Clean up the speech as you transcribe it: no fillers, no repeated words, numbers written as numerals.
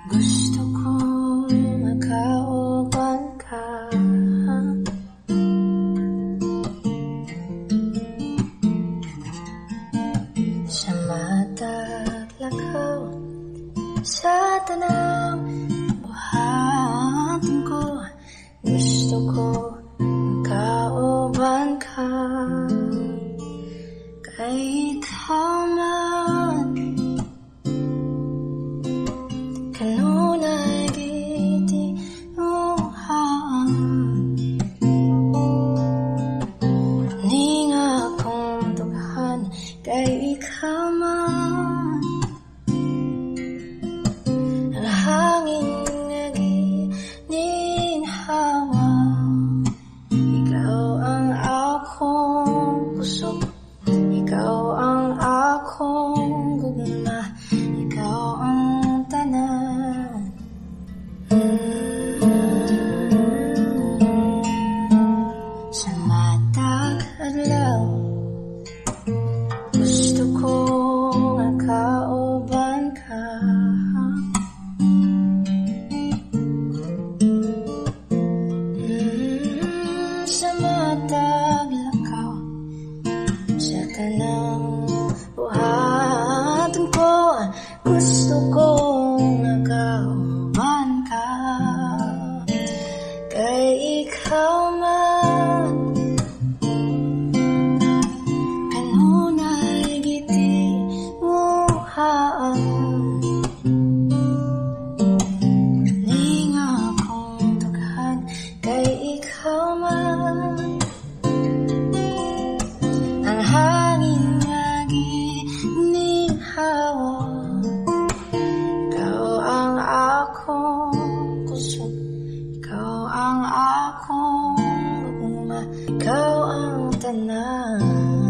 Gusto kong makauban ka, sa matag lakaw, sa tanang buhaton ko. Gusto ko makauban ka, kay ikaw man kanunay giti uhaan. Ning akong tughan, kay ikaw man ang hangin nga gininhawa. Ikaw ang akong kusog, ikaw ang akong gugma, ikaw ang tanan. Sa matag adlaw, gusto ko makauban ka, sa matag lakaw, sa tanang buhaton ko. Gusto ko makauban ka, kay ikaw man kanunay giti uhaan. Ning akong tughan, kay ikaw man ang hangin nga gininhawa. Ikaw ang akong kusog, ikaw ang akong gugma, ikaw ang tanan.